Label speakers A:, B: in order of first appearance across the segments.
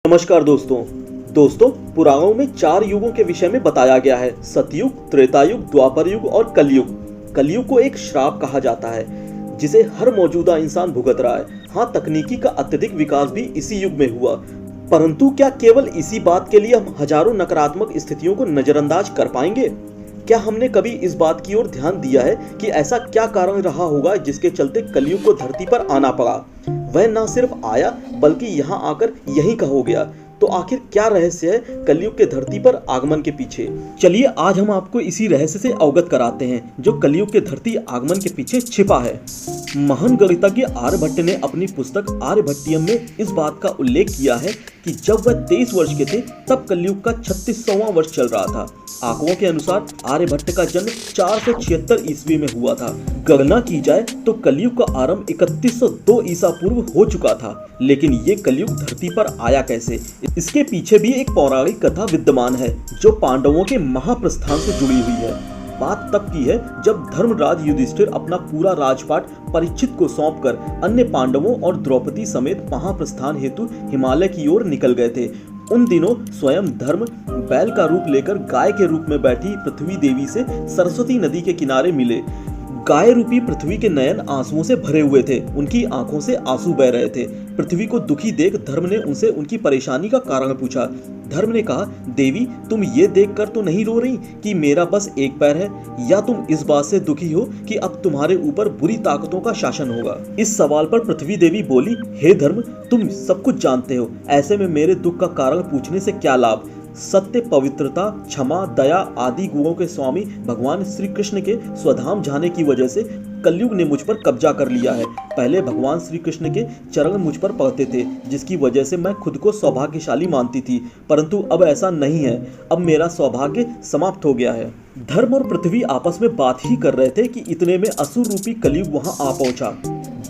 A: नमस्कार दोस्तों पुराणों में 4 युगों के विषय में बताया गया है। सतयुग, त्रेतायुग, द्वापर युग और कलयुग। कलयुग को एक श्राप कहा जाता है जिसे हर मौजूदा इंसान भुगत रहा है। हाँ, तकनीकी का अत्यधिक विकास भी इसी युग में हुआ, परंतु क्या केवल इसी बात के लिए हम हजारों नकारात्मक स्थितियों को नजरअंदाज कर पाएंगे? क्या हमने कभी इस बात की ओर ध्यान दिया है कि ऐसा क्या कारण रहा होगा जिसके चलते कलयुग को धरती पर आना पड़ा? वह न सिर्फ आया बल्कि यहाँ आकर यहीं का हो गया। तो आखिर क्या रहस्य है कलयुग के धरती पर आगमन के पीछे? चलिए आज हम आपको इसी रहस्य से अवगत कराते हैं जो कलयुग के धरती आगमन के पीछे छिपा है। महान गणितज्ञ आर्यभट्ट ने अपनी पुस्तक आर्यभट्टियम में इस बात का उल्लेख किया है कि जब वह 23 वर्ष के थे तब कलयुग का 36वां वर्ष चल रहा था। आंकड़ों के अनुसार आर्यभट्ट का जन्म 476 ईस्वी में हुआ था। गणना की जाए तो कलयुग का आरंभ 3102 ईसा पूर्व हो चुका था। लेकिन ये कलयुग धरती पर आया कैसे? इसके पीछे भी एक पौराणिक कथा विद्यमान है जो पांडवों के महाप्रस्थान से जुड़ी हुई है। बात तब की है जब धर्मराज युधिष्ठिर अपना पूरा राजपाट परीक्षित को सौंपकर अन्य पांडवों और द्रौपदी समेत महाप्रस्थान हेतु हिमालय की ओर निकल गए थे। उन दिनों स्वयं धर्म बैल का रूप लेकर गाय के रूप में बैठी पृथ्वी देवी से सरस्वती नदी के किनारे मिले। गाय रूपी पृथ्वी के नयन आंसुओं से भरे हुए थे, उनकी आंखों से आंसू बह रहे थे। पृथ्वी को दुखी देख धर्म ने उनसे उनकी परेशानी का कारण पूछा। धर्म ने कहा, देवी तुम ये देखकर तो नहीं रो रही कि मेरा बस एक पैर है, या तुम इस बात से दुखी हो कि अब तुम्हारे ऊपर बुरी ताकतों का शासन होगा? इस सवाल पर पृथ्वी देवी बोली, हे धर्म, तुम सब कुछ जानते हो, ऐसे में मेरे दुख का कारण पूछने से क्या लाभ? सत्य, पवित्रता, क्षमा, दया आदि गुणों के स्वामी भगवान श्री कृष्ण के स्वधाम जाने की वजह से कलयुग ने मुझ पर कब्जा कर लिया है। पहले भगवान श्री कृष्ण के चरण मुझ पर पड़ते थे, जिसकी वजह से मैं खुद को सौभाग्यशाली मानती थी, परंतु अब ऐसा नहीं है। अब मेरा सौभाग्य समाप्त हो गया है। धर्म और पृथ्वी आपस में बात ही कर रहे थे कि इतने में असुर रूपी कलयुग वहां आ पहुंचा।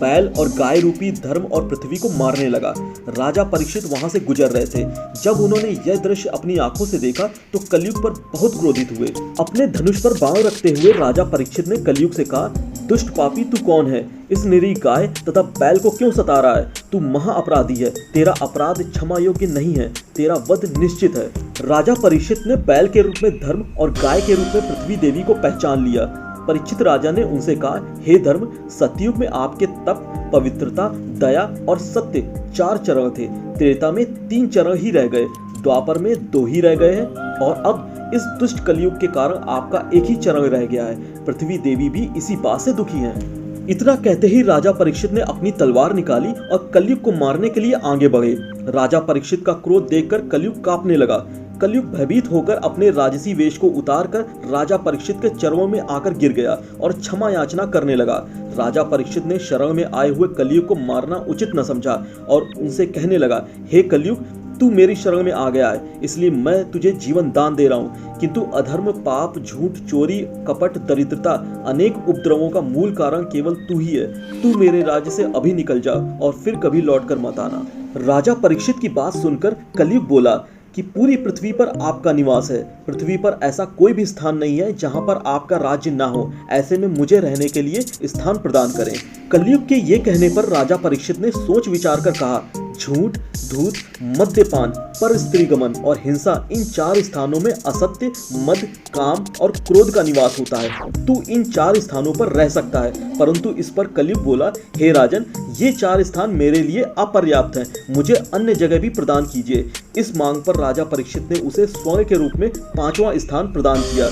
A: बैल और गाय रूपी धर्म और पृथ्वी को मारने लगा। राजा परीक्षित वहां से गुजर रहे थे। जब उन्होंने यह दृश्य अपनी आंखों से देखा तो कलयुग पर बहुत क्रोधित हुए। अपने धनुष पर बाण रखते हुए राजा परीक्षित ने कलयुग से कहा, दुष्ट पापी तू कौन है? इस निरी गाय तथा बैल को क्यों सता रहा है? तू महा अपराधी है। तेरा अपराध क्षमा योग्य नहीं है, तेरा वध निश्चित है। राजा परीक्षित ने बैल के रूप में धर्म और गाय के रूप में पृथ्वी देवी को पहचान लिया। परीक्षित राजा ने उनसे कहा, हे धर्म, सतयुग में आपके तप, पवित्रता, दया और सत्य 4 चरण थे। त्रेता में 3 चरण ही रह गए, द्वापर में 2 ही रह गए हैं, और अब इस दुष्ट कलयुग के कारण आपका एक ही चरण रह गया है। पृथ्वी देवी भी इसी बात से दुखी हैं। इतना कहते ही राजा परीक्षित ने अपनी तलवार निकाली और कलयुग को मारने के लिए आगे बढ़े। राजा परीक्षित का क्रोध देखकर कलयुग कांपने लगा। कलयुग भयभीत होकर अपने राजसी वेश को उतारकर राजा परीक्षित के चरणों में आकर गिर गया और क्षमा याचना करने लगा। राजा परीक्षित ने शरण में आए हुए कलयुग को मारना उचित न समझा और उनसे कहने लगा, हे कलयुग, तू मेरी शरण में आ गया है, इसलिए मैं तुझे जीवन दान दे रहा हूँ, किंतु अधर्म, पाप, झूठ, चोरी, कपट, दरिद्रता, अनेक उपद्रवों का मूल कारण केवल तू ही है। तू मेरे राज्य से अभी निकल जा और फिर कभी लौटकर मत आना। राजा परीक्षित की बात सुनकर कलयुग बोला कि पूरी पृथ्वी पर आपका निवास है। पृथ्वी पर ऐसा कोई भी स्थान नहीं है जहां पर आपका राज्य ना हो। ऐसे में मुझे रहने के लिए स्थान प्रदान करें। कलयुग के ये कहने पर राजा परीक्षित ने सोच विचार कर कहा, झूठ, धूत, मद्यपान, पर स्त्री गमन और हिंसा, इन 4 स्थानों में असत्य, मद, काम और क्रोध का निवास होता है। तू इन 4 स्थानों पर रह सकता है। परंतु इस पर कलयुग बोला, हे राजन, ये 4 स्थान मेरे लिए अपर्याप्त हैं, मुझे अन्य जगह भी प्रदान कीजिए। इस मांग पर राजा परीक्षित ने उसे स्वर्ण के रूप में 5वां स्थान प्रदान किया।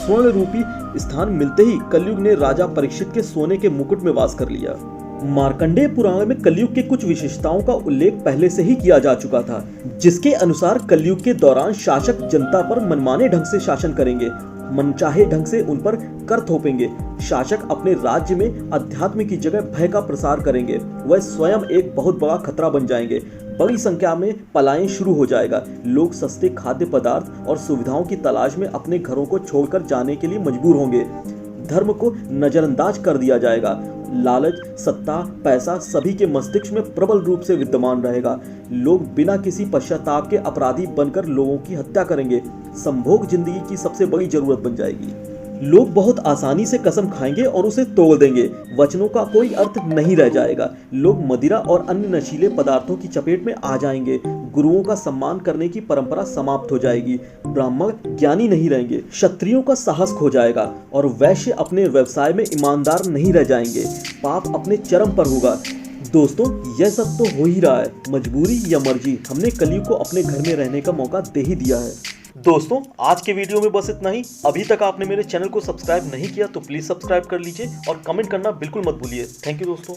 A: स्वर्ण रूपी स्थान मिलते ही कलयुग ने राजा परीक्षित के सोने के मुकुट में वास कर लिया। मार्कंडेय पुराण में कलयुग के कुछ विशेषताओं का उल्लेख पहले से ही किया जा चुका था, जिसके अनुसार कलयुग के दौरान शासक जनता पर मनमाने ढंग से शासन करेंगे, मनचाहे ढंग से उन पर कर थोपेंगे। शासक अपने राज्य में अध्यात्म की जगह भय का प्रसार करेंगे। वह स्वयं एक बहुत बड़ा खतरा बन जाएंगे। बड़ी संख्या में पलायन शुरू हो जाएगा। लोग सस्ते खाद्य पदार्थ और सुविधाओं की तलाश में अपने घरों को छोड़कर जाने के लिए मजबूर होंगे। धर्म को नजरअंदाज कर दिया जाएगा। लालच, सत्ता, पैसा सभी के मस्तिष्क में प्रबल रूप से विद्यमान रहेगा। लोग बिना किसी पश्चाताप के अपराधी बनकर लोगों की हत्या करेंगे। संभोग जिंदगी की सबसे बड़ी जरूरत बन जाएगी। लोग बहुत आसानी से कसम खाएंगे और उसे तोड़ देंगे। वचनों का कोई अर्थ नहीं रह जाएगा। लोग मदिरा और अन्य नशीले पदार्थों की चपेट में आ जाएंगे। गुरुओं का सम्मान करने की परंपरा समाप्त हो जाएगी। ब्राह्मण ज्ञानी नहीं रहेंगे। क्षत्रियों का साहस खो जाएगा और वैश्य अपने व्यवसाय में ईमानदार नहीं रह जाएंगे। पाप अपने चरम पर होगा। दोस्तों, यह सब तो हो ही रहा है। मजबूरी या मर्जी, हमने कलयुग को अपने घर में रहने का मौका दे ही दिया है। दोस्तों, आज के वीडियो में बस इतना ही। अभी तक आपने मेरे चैनल को सब्सक्राइब नहीं किया तो प्लीज सब्सक्राइब कर लीजिए और कमेंट करना बिल्कुल मत भूलिए। थैंक यू दोस्तों।